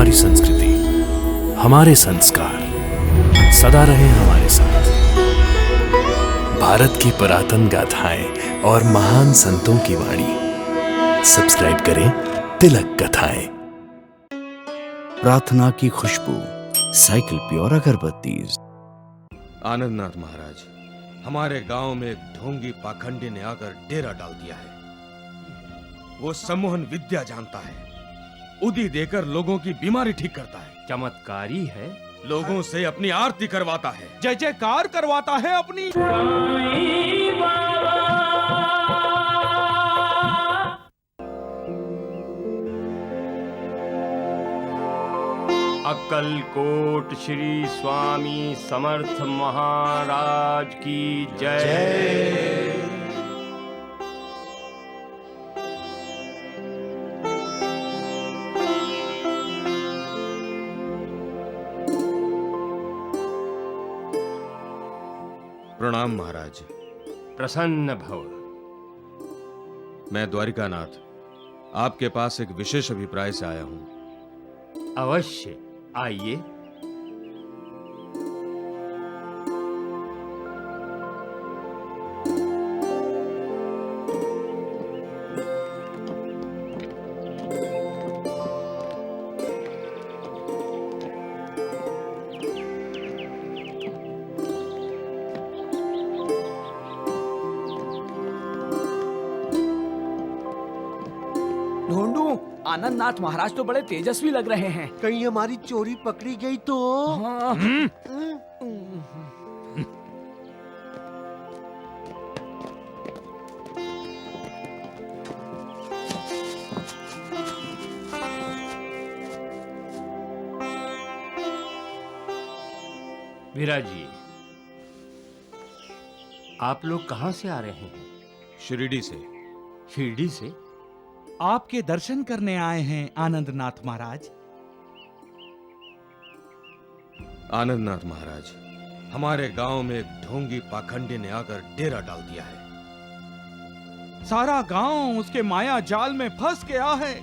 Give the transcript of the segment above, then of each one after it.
हमारी संस्कृति, हमारे संस्कार सदा रहे हमारे साथ। भारत की पुरातन गाथाएं और महान संतों की वाणी। सब्सक्राइब करें तिलक कथाएं। प्रार्थना की खुशबू, साइकिल प्योर अगरबत्ती। आनंदनाथ महाराज, हमारे गांव में एक ढोंगी पाखंडी ने आकर डेरा डाल दिया है। वो सम्मोहन विद्या जानता है, उदी देकर लोगों की बीमारी ठीक करता है, चमत्कारी है, लोगों से अपनी आरती करवाता है, जय जयकार करवाता है अपनी। अक्कलकोट श्री स्वामी समर्थ महाराज की जय। प्रणाम महाराज। प्रसन्न भव। मैं द्वारिकानाथ आपके पास एक विशेष अभिप्राय से आया हूं। अवश्य आइए। ढूंढू, आनंदनाथ महाराज तो बड़े तेजस्वी लग रहे हैं। कहीं हमारी चोरी पकड़ी गई तो? हाँ। विराजी, आप लोग कहां से आ रहे हैं? शिरडी से। शिरडी से? आपके दर्शन करने आए हैं आनंदनाथ महाराज। आनंदनाथ महाराज, हमारे गांव में एक ढोंगी पाखंडी ने आकर डेरा डाल दिया है। सारा गांव उसके माया जाल में फंस गया है।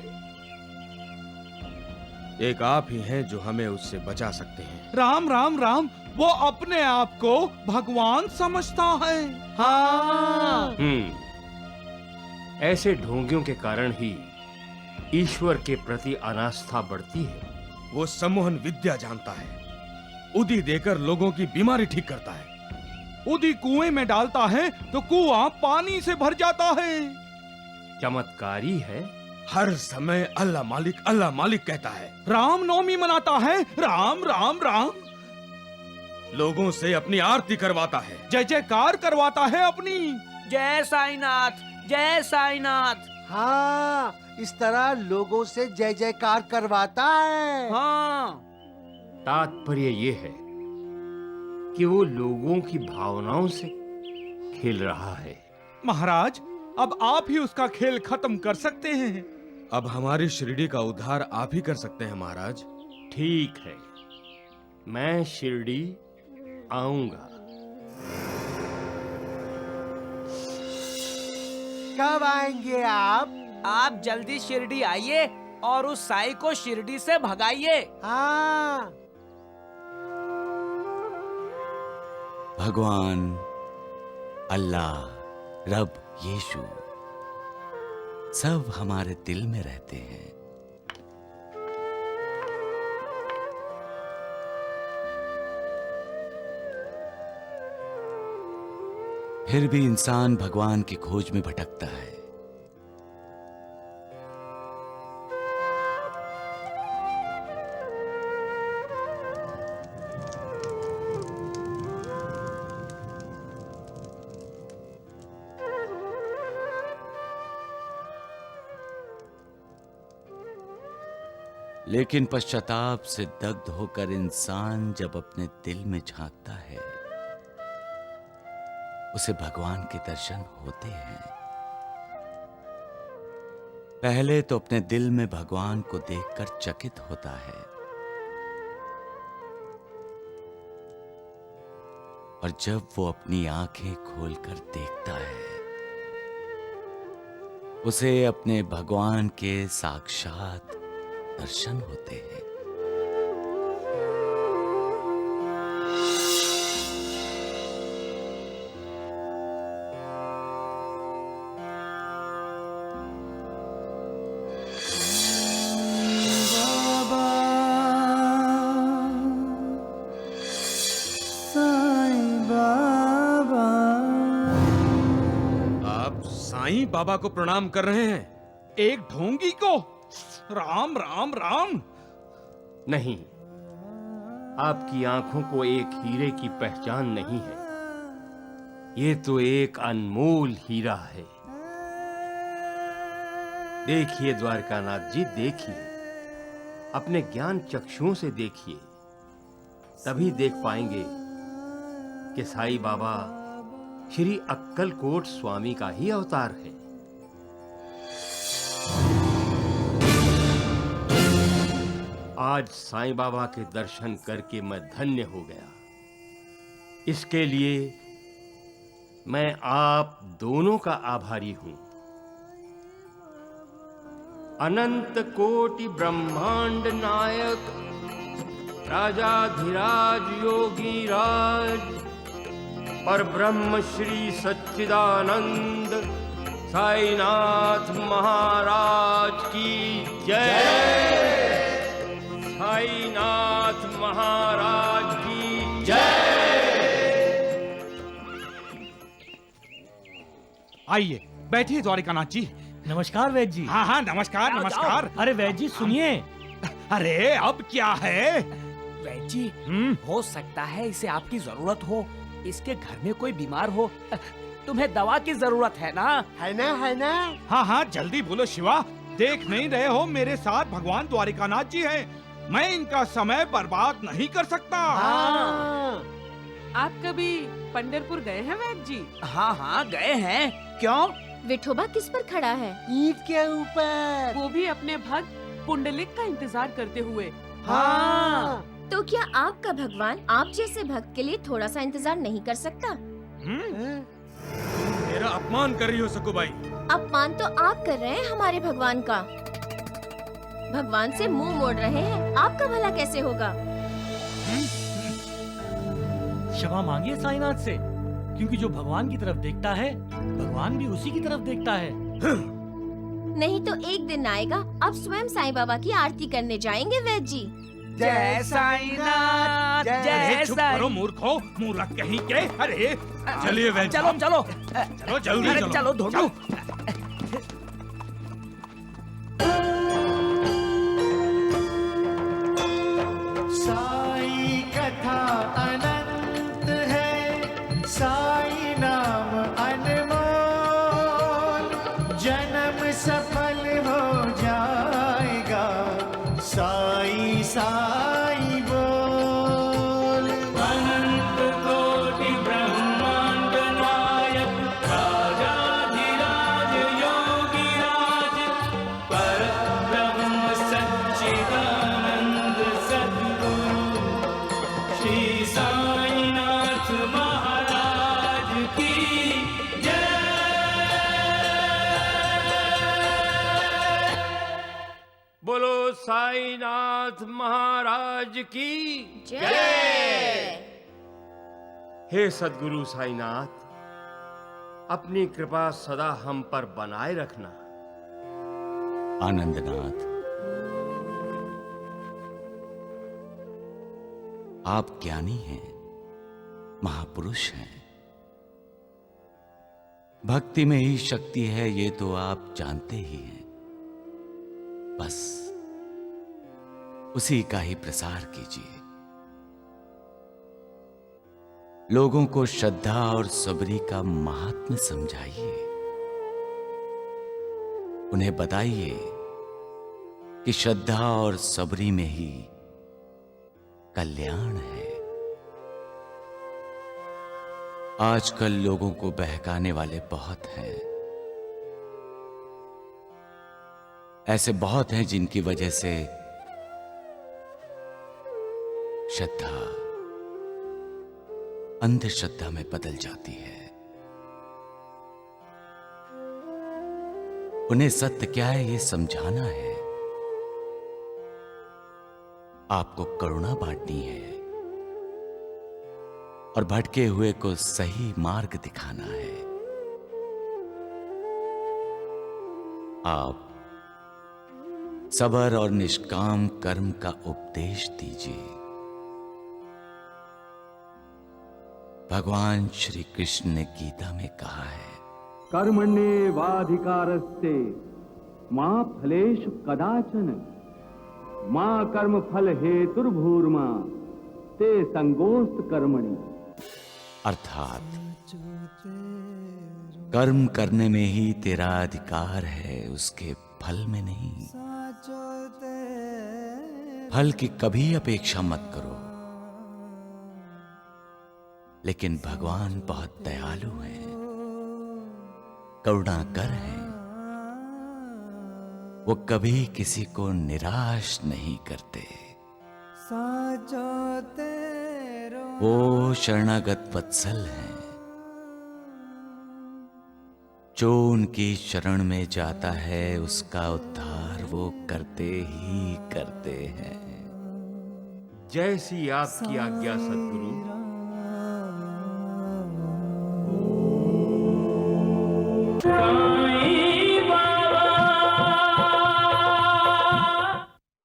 एक आप ही हैं जो हमें उससे बचा सकते हैं। राम राम राम, वो अपने आप को भगवान समझता है। हाँ। ऐसे ढोंगियों के कारण ही ईश्वर के प्रति अनास्था बढ़ती है। वो सम्मोहन विद्या जानता है, उदी देकर लोगों की बीमारी ठीक करता है, उदी कुएं में डालता है तो कुआं पानी से भर जाता है। चमत्कारी है, हर समय अल्लाह मालिक कहता है, राम नवमी मनाता है, राम राम राम, लोगों से अपनी आरती करवाता है, जय जयकार करवाता है अपनी। जय साईनाथ, जय साईनाथ। हाँ, इस तरह लोगों से जय जयकार करवाता है। हाँ। तात्पर्य ये है कि वो लोगों की भावनाओं से खेल रहा है। महाराज, अब आप ही उसका खेल खत्म कर सकते हैं। अब हमारी शिरडी का उद्धार आप ही कर सकते हैं महाराज। ठीक है, मैं शिरडी आऊंगा। कब आएंगे आप? आप जल्दी शिरडी आइए और उस साई को शिरडी से भगाइए। हाँ। भगवान, अल्लाह, रब, यीशु सब हमारे दिल में रहते हैं। फिर भी इंसान भगवान की खोज में भटकता है। लेकिन पश्चाताप से दग्ध होकर इंसान जब अपने दिल में झांकता है, उसे भगवान के दर्शन होते हैं। पहले तो अपने दिल में भगवान को देखकर चकित होता है, और जब वो अपनी आंखें खोलकर देखता है, उसे अपने भगवान के साक्षात दर्शन होते हैं। बाबा को प्रणाम कर रहे हैं? एक ढोंगी को? राम राम राम। नहीं, आपकी आंखों को एक हीरे की पहचान नहीं है। ये तो एक अनमोल हीरा है। देखिए द्वारकानाथ जी, देखिए, अपने ज्ञान चक्षुओं से देखिए, तभी देख पाएंगे कि साईं बाबा श्री अक्कलकोट स्वामी का ही अवतार है। आज साईं बाबा के दर्शन करके मैं धन्य हो गया। इसके लिए मैं आप दोनों का आभारी हूं। अनंत कोटि ब्रह्मांड नायक राजाधिराज योगी राज पर ब्रह्म श्री सच्चिदानंद साईनाथ महाराज की जय। साईनाथ महाराज की जय। आइए बैठिए द्वारिकानाथ जी। नमस्कार वैद्य जी। हाँ हाँ, नमस्कार नमस्कार। अरे वैद्य जी सुनिए। अरे अब क्या है? वैद्य जी, हो सकता है इसे आपकी जरूरत हो। इसके घर में कोई बीमार हो। तुम्हें दवा की जरूरत है ना? है ना, है ना? हाँ हाँ, जल्दी बोलो शिवा। देख नहीं रहे हो, मेरे साथ भगवान द्वारिकानाथ जी हैं। मैं इनका समय बर्बाद नहीं कर सकता। हाँ। आप कभी पंढरपुर गए हैं वैद्य जी? हाँ हाँ, गए हैं। क्यों? विठोबा किस पर खड़ा है? ईंट के ऊपर। वो भी अपने भक्त पुंडलिक का इंतजार करते हुए। हाँ। तो क्या आपका भगवान आप जैसे भक्त के लिए थोड़ा सा इंतजार नहीं कर सकता? मेरा अपमान कर रही हो सकुबाई। अपमान तो आप कर रहे हैं हमारे भगवान का। भगवान से मुंह मोड़ रहे हैं, आपका भला कैसे होगा? क्षमा मांगिए साईनाथ से, क्योंकि जो भगवान की तरफ देखता है, भगवान भी उसी की तरफ देखता है। नहीं तो एक दिन आएगा, अब स्वयं साईं बाबा की आरती करने जाएंगे वैद्य जी। जय साईनाथ, जय चुप करो मूर्खो, मूर्ख कहीं के। अरे चलिए वैद्य चलो चलो चलो जल्दी अरे चलो। चलो धोनो। साई कथा अनंत है, साई नाम अनमोल, जन्म सफल हो जाएगा, साई साई बोल। अनंत कोटि ब्रह्मांड नायक राजाधिराज योगी राज पर ब्रह्म सच्चिदानंद सद्गुरु श्री साईनाथ महाराज की जय। बोलो साईनाथ महाराज की जय। हे सद्गुरु साईनाथ, अपनी कृपा सदा हम पर बनाए रखना। आनंदनाथ, आप ज्ञानी हैं, महापुरुष हैं। भक्ति में ही शक्ति है, ये तो आप जानते ही हैं। बस उसी का ही प्रसार कीजिए। लोगों को श्रद्धा और सबरी का महात्म्य समझाइए। उन्हें बताइए कि श्रद्धा और सबरी में ही कल्याण है। आजकल लोगों को बहकाने वाले बहुत हैं। ऐसे बहुत हैं जिनकी वजह से श्रद्धा अंधश्रद्धा में बदल जाती है। उन्हें सत्य क्या है ये समझाना है। आपको करुणा बांटनी है और भटके हुए को सही मार्ग दिखाना है। आप सबर और निष्काम कर्म का उपदेश दीजिए। भगवान श्री कृष्ण ने गीता में कहा है, कर्मण्येवाधिकारस्ते मा फलेषु कदाचन मा कर्म फल हेतुर्भूर्मा ते संगोस्त कर्मणि। अर्थात कर्म करने में ही तेरा अधिकार है, उसके फल में नहीं। फल की कभी अपेक्षा मत करो। लेकिन भगवान बहुत दयालु हैं, करुणाकर हैं। वो कभी किसी को निराश नहीं करते। वो शरणागत वत्सल हैं। जो उनकी शरण में जाता है उसका उद्धार वो करते ही करते हैं। जैसी आपकी आज्ञा सद्गुरु। शांति